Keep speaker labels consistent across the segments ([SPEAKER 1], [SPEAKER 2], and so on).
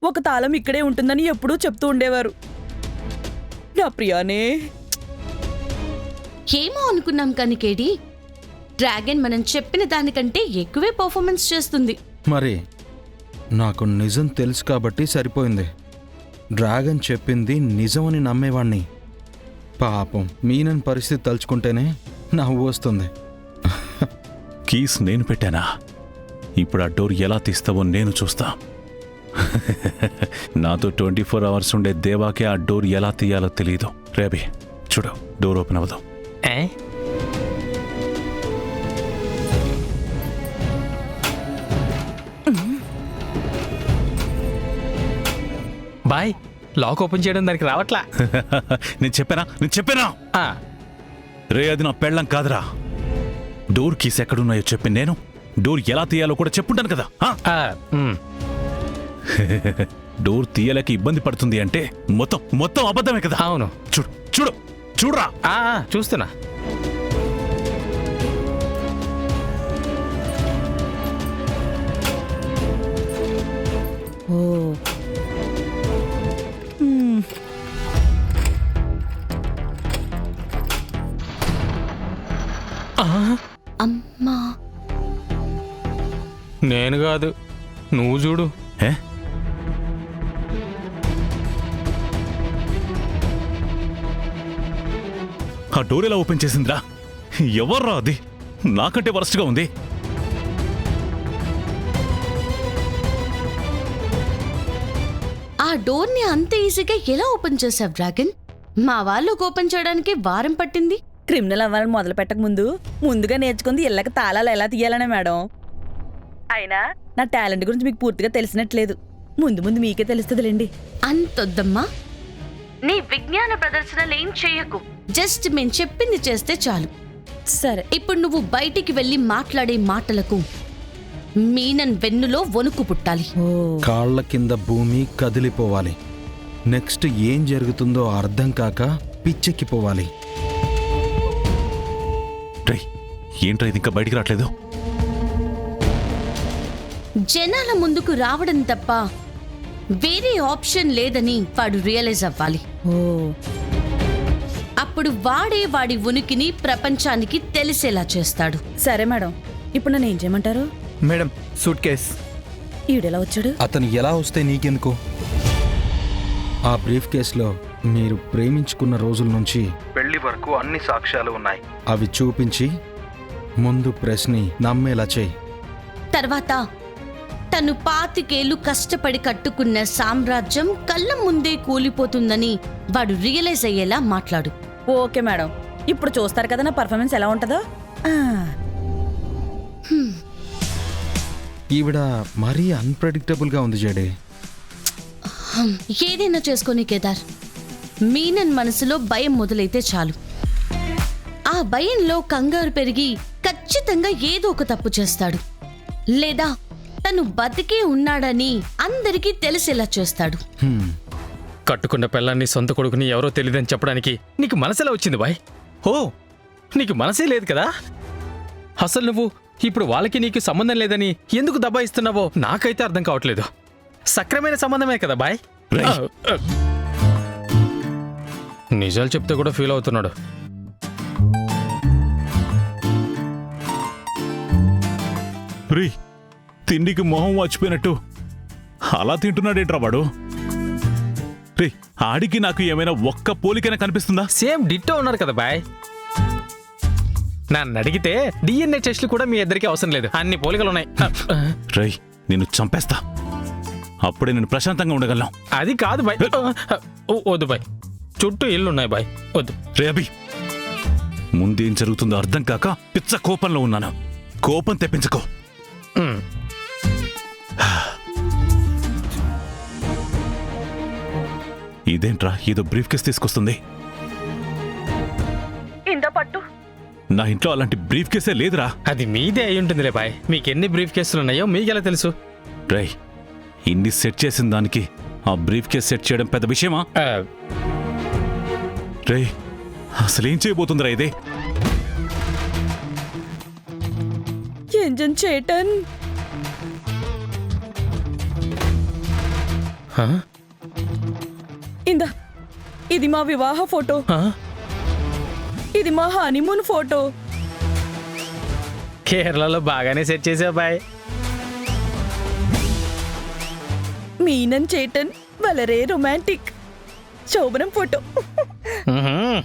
[SPEAKER 1] ఒక తాళం ఇక్కడే ఉంటుందని ఎప్పుడూ చెప్తూ ఉండేవారు. నా ప్రియానే.
[SPEAKER 2] ఏమో అనుకున్నాం కానీ కేడి, డ్రాగన్ మనం చెప్పిన దానికంటే ఎక్కువే పర్ఫార్మెన్స్ చేస్తుంది.
[SPEAKER 3] మరి నాకు నిజం తెలుసు కాబట్టి సరిపోయింది. డ్రాగన్ చెప్పింది నిజమని నమ్మేవాణ్ణి. పాపం మీనన్ పరిస్థితి తలుచుకుంటేనే నవ్వు వస్తుంది.
[SPEAKER 4] కీస్ నేను పెట్టానా? ఇప్పుడు ఆ డోర్ ఎలా తీస్తావో నేను చూస్తా. నాతో 24 అవర్స్ ఉండే దేవాకే ఆ డోర్ ఎలా తీయాలో తెలియదు. రేబీ చూడు, డోర్ ఓపెన్ అవ్వదు.
[SPEAKER 5] బాయ్, లాక్ ఓపెన్ చేయడం దానికి రావట్లా.
[SPEAKER 4] నేను చెప్పానా రే, అది నా పెళ్ళం కాదురా. డోర్ కీస్ ఎక్కడున్నాయో చెప్పి నేను డోర్ ఎలా తీయాలో కూడా చెప్పుంటాను కదా. డోర్ తీయలేక ఇబ్బంది పడుతుంది అంటే మొత్తం అబద్ధమే కదా.
[SPEAKER 5] అవును.
[SPEAKER 4] చూడరా.
[SPEAKER 5] చూస్తున్నా.
[SPEAKER 1] ఓ
[SPEAKER 2] అమ్మా,
[SPEAKER 5] నేను కాదు, నువ్వు చూడు.
[SPEAKER 4] ఆ డోర్ ఎలా ఓపెన్ చేసిందిరా? ఎవర్రా అది? నాకంటే వరస్ట్గా ఉంది.
[SPEAKER 2] ఆ డోర్ ని అంత ఈజీగా ఎలా ఓపెన్ చేసావు డ్రాగన్? మా వాళ్ళకు ఓపెన్ చేయడానికి వారం పట్టింది.
[SPEAKER 1] క్రిమినల్ అవ్వాలని మొదలు పెట్టక ముందుగా నేర్చుకుంది ఇళ్ళకి తాళాలు ఎలా తీయాలనే మేడం. అయినా నా టాలెంట్ గురించి మీకు పూర్తిగా తెలిసినట్లేదు. ముందు మీకే తెలుస్తుందిలేండి.
[SPEAKER 2] అంతొద్దమ్మా, నీ విజ్ఞాన ప్రదర్శనలు ఏం చేయకు. జస్ట్ మేం చెప్పింది చేస్తే చాలు.
[SPEAKER 1] సరే.
[SPEAKER 2] ఇప్పుడు నువ్వు బయటికి వెళ్ళి మాట్లాడే మాటలకు మీనన్ వెన్నులో వణుకు పుట్టాలి.
[SPEAKER 3] కాళ్ల కింద భూమి కదిలిపోవాలి. నెక్స్ట్ ఏం జరుగుతుందో అర్థం కాక పిచ్చెక్కిపోవాలి.
[SPEAKER 4] ఏంట్రా ఇది ఇంకా బయటికి రావట్లేదు?
[SPEAKER 2] జనాల ముందుకు రావడం తప్ప వేరే ఆప్షన్ లేదని వాడు రియలైజ్ అవ్వాలి. అప్పుడు వాడే వాడి ఉనికిని ప్రపంచానికి తెలిసేలా చేస్తాడు.
[SPEAKER 1] సరే మేడం, ఇప్పుడు నన్ను ఏం చేయమంటారు?
[SPEAKER 6] Madam, suit case.
[SPEAKER 1] ఈడెలా వచ్చాడు?
[SPEAKER 3] అతను ఎలా వస్తే నీకెందుకు? ఆ బ్రీఫ్ కేసులో మీరు ప్రేమించుకున్న రోజుల నుంచి పెళ్లి వరకు అన్ని సాక్ష్యాలు ఉన్నాయి. అవి చూపించి ముందు ప్రెస్ని నమ్మేలా చేయి.
[SPEAKER 2] తర్వాత తను 25 ఏళ్లు కష్టపడి కట్టుకున్న సామ్రాజ్యం కళ్ళ ముందే కూలిపోతుందని వాడు రియలైజ్ అయ్యేలా మాట్లాడు.
[SPEAKER 1] ఓకే మేడం, ఇప్పుడు చూస్తారు కదా నా పర్ఫార్మెన్స్ ఎలా ఉంటుందో.
[SPEAKER 3] ఈవిడ మరీ అన్ప్రెడిక్టబుల్గా ఉంది జడే.
[SPEAKER 2] ఏదైనా చేసుకొని కేదార్, మీనన్ మనసులో భయం మొదలైతే చాలు. ఆ భయంలో కంగారు పెరిగి ఖచ్చితంగా ఏదో ఒక తప్పు చేస్తాడు. లేదా తను బతికే ఉన్నాడని అందరికీ తెలిసేలా చేస్తాడు.
[SPEAKER 5] కట్టుకున్న పెళ్ళాన్ని సొంత కొడుకుని ఎవరో తెలియదని చెప్పడానికి నీకు మనసెలా వచ్చింది బాయ్? నీకు మనసే లేదు కదా. అసలు నువ్వు ఇప్పుడు వాళ్ళకి నీకు సంబంధం లేదని ఎందుకు దబాయిస్తున్నావో నాకైతే అర్థం కావట్లేదు. సక్రమైన సంబంధమే కదా బాయ్. నిజాలు చెప్తే కూడా ఫీల్ అవుతున్నాడు.
[SPEAKER 4] తిండికి మొహం వాచిపోయినట్టు అలా తింటున్నాడేంట్రా వాడు? రే, ఆడికి నాకు ఏమైనా ఒక్క పోలికైనా కనిపిస్తుందా?
[SPEAKER 5] సేమ్ డిట్టో ఉన్నారు కదా బాయ్. నన్ను అడిగితే DNA టెస్ట్లు కూడా మీ ఇద్దరికి అవసరం లేదు, అన్ని పోలికలు ఉన్నాయి.
[SPEAKER 4] రై, నిన్ను చంపేస్తా. అప్పుడే నేను ప్రశాంతంగా ఉండగలను.
[SPEAKER 5] అది కాదు బాయ్. వద్దు బాయ్, చుట్టూ ఇల్లున్నాయి బాయ్, వద్దు.
[SPEAKER 4] రే అభి, ముందేం జరుగుతుందో అర్థం కాక పిచ్చ కోపంలో ఉన్నాను. కోపం తెప్పించుకో. ఇదేంట్రా, ఏదో బ్రీఫ్ కేస్ తీసుకొస్తుంది.
[SPEAKER 1] పట్టు.
[SPEAKER 4] నా ఇంట్లో అలాంటి బ్రీఫ్ కేసే లేదురా.
[SPEAKER 5] అది మీదే అయి ఉంటుందిలే బాయ్. మీకెన్ని బ్రీఫ్ కేసులు ఉన్నాయో మీకెలా తెలుసు?
[SPEAKER 4] రై, ఇన్ని సెట్ చేసిన దానికి ఆ బ్రీఫ్ కేస్ సెట్ చేయడం పెద్ద విషయమా? రే, అసలేం చేయబోతుందిరా ఇదే?
[SPEAKER 1] ఎంజన్ చేయటన్.
[SPEAKER 5] హా?
[SPEAKER 1] ఇందా ఇది మా వివాహ ఫోటో,
[SPEAKER 5] హా?
[SPEAKER 1] ఇది మా హనీమూన్ ఫోటో.
[SPEAKER 5] కేరళలో బాగానే సెట్ చేసావు బాయ్.
[SPEAKER 1] మీనన్ చేటన్ వలరే రొమాంటిక్ శోభనం ఫోటో.
[SPEAKER 5] మ్మ్హ్మ్.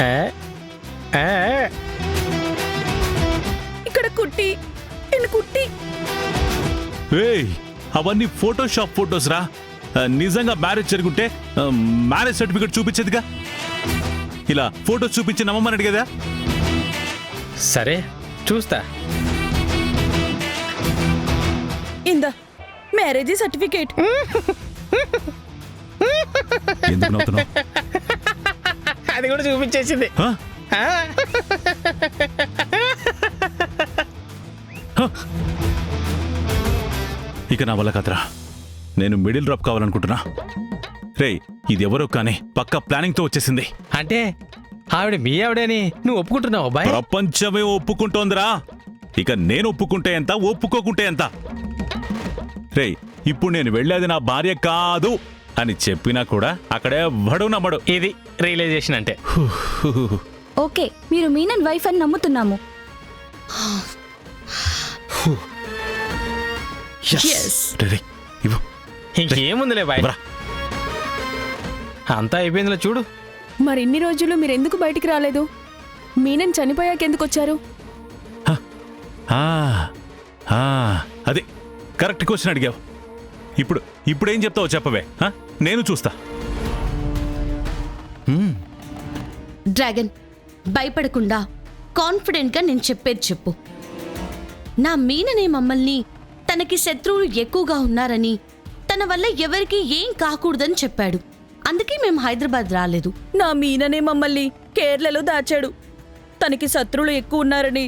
[SPEAKER 5] ఏ? ఏ?
[SPEAKER 1] ఇక్కడ కుట్టి కుట్టి.
[SPEAKER 4] ఏయ్, అవన్నీ ఫోటోషాప్ ఫోటోస్ రా. నిజంగా మ్యారేజ్ జరుగుంటే మ్యారేజ్ సర్టిఫికెట్ చూపించేదిగా. ఇలా ఫోటోస్ చూపించి నమ్మమని అడిగేదా?
[SPEAKER 5] సరే చూస్తా.
[SPEAKER 1] ఇందా మ్యారేజ్ సర్టిఫికేట్.
[SPEAKER 4] ఎందుకు నవ్వుతున్నావ్?
[SPEAKER 5] అది కూడా చూపించేసింది.
[SPEAKER 4] హ?
[SPEAKER 5] ఆ?
[SPEAKER 4] ఇక నా వల్ల కదరా. నేను మిడిల్ డ్రాప్ కావాలనుకుంటున్నా. రేయ్, ఇది ఎవరో కానీ పక్కా ప్లానింగ్ తో వచ్చేసింది.
[SPEAKER 5] అంటే ఆవిడ మీ ఆవిడని నువ్వు ఒప్పుకుంటున్నావు బాయ్?
[SPEAKER 4] ప్రపంచమే ఒప్పుకుంటోందిరా. ఇక నేను ఒప్పుకుంటే ఎంత, ఒప్పుకోకుంటే ఎంత? రేయ్, ఇప్పుడు నేను వెళ్ళేది నా భార్య కాదు అని చెప్పినా కూడా అక్కడే వడు నమ్మడు.
[SPEAKER 5] ఇది రియలైజేషన్ అంటే.
[SPEAKER 6] ఓకే, మీరు మీనన్ వైఫ్ అని నమ్ముతున్నాము.
[SPEAKER 1] Yes.
[SPEAKER 4] రేయ్, రేయ్, ఇవ్వు.
[SPEAKER 5] ఇంకేముందిలే బాయ్,
[SPEAKER 4] ఇవ్వరా.
[SPEAKER 5] అంతా అయిపోయిందిలే చూడు.
[SPEAKER 6] మరి ఇన్ని రోజులు మీరు ఎందుకు బయటికి రాలేదు? మీనన్ చనిపోయాక ఎందుకు వచ్చారు?
[SPEAKER 4] ఆ, ఆ, అదే కరెక్ట్ క్వశ్చన్ అడిగావు. ఇప్పుడు ఏం చెప్తావో చెప్పవే. నేను చూస్తా.
[SPEAKER 2] డ్రాగన్, భయపడకుండా కాన్ఫిడెంట్గా నేను చెప్పేది చెప్పు. నా మీననే మమ్మల్ని తనకి శత్రువులు ఎక్కువగా ఉన్నారని, తన వల్ల ఎవరికీ ఏం కాకూడదని చెప్పాడు. అందుకే మేము హైదరాబాద్ రాలేదు.
[SPEAKER 1] నా మీననే మమ్మల్ని కేరళలో దాచాడు. తనకి శత్రువులు ఎక్కువ ఉన్నారని,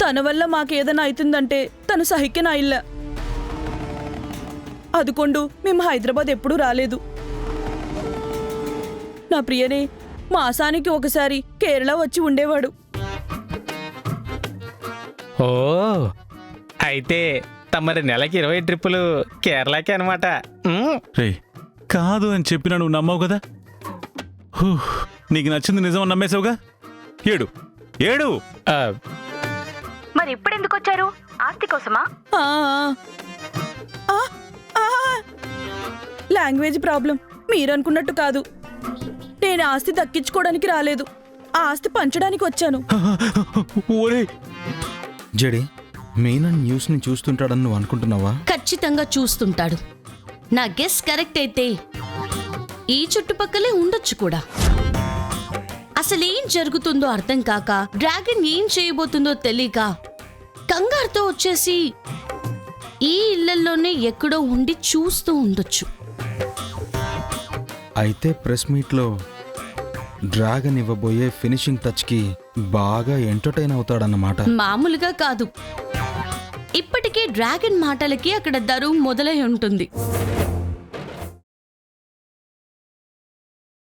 [SPEAKER 1] తన వల్ల మాకేదైనా అవుతుందంటే తను సహిక్యనా ఇల్ల. అదుకొండు మేము హైదరాబాద్ ఎప్పుడూ రాలేదు. నా ప్రియనే మాసానికి ఒకసారి కేరళ వచ్చి ఉండేవాడు.
[SPEAKER 5] ఓ, అయితే తమరి నెలకి 20 ట్రిప్పులు కేరళకి అనమాట.
[SPEAKER 4] రేయ్, కాదు అని చెప్పినా నువ్వు నమ్మావు కదా. హూ, నీకు నచ్చింది నిజం అని నమ్మేశావుగా. ఏడు ఏడు.
[SPEAKER 6] మరి ఇప్పుడు ఎందుకు వచ్చారు? ఆస్తి కోసమా?
[SPEAKER 1] ఆ, ఆ, ఆ, లాంగ్వేజ్ ప్రాబ్లం. మీరనుకున్నట్టు కాదు. నేను ఆస్తి దక్కించుకోవడానికి రాలేదు, ఆస్తి పంచడానికి వచ్చాను.
[SPEAKER 4] ఓరే
[SPEAKER 3] జడి, మీనన్ న్యూస్ని చూస్తుంటాడని నువ్వు అనుకుంటున్నావా?
[SPEAKER 2] ఖచ్చితంగా చూస్తుంటాడు. నా గెస్ కరెక్ట్ అయితే ఈ చుట్టుపక్కలే ఉండొచ్చు కూడా. అసలేం జరుగుతుందో అర్థం కాక, డ్రాగన్ ఏం చేయబోతుందో తెలియక కంగారుతో వచ్చేసి ఈ ఇళ్లలోనే ఎక్కడో ఉండి చూస్తూ ఉండొచ్చు.
[SPEAKER 3] అయితే ప్రెస్ మీట్లో డ్రాగన్ ఇవ్వబోయే ఫినిషింగ్ టచ్కి బాగా ఎంటర్టైన్ అవుతాడన్నమాట.
[SPEAKER 2] మామూలుగా కాదు, ఇప్పటికే డ్రాగన్ మాటలకి అక్కడ దరువు మొదలై ఉంటుంది.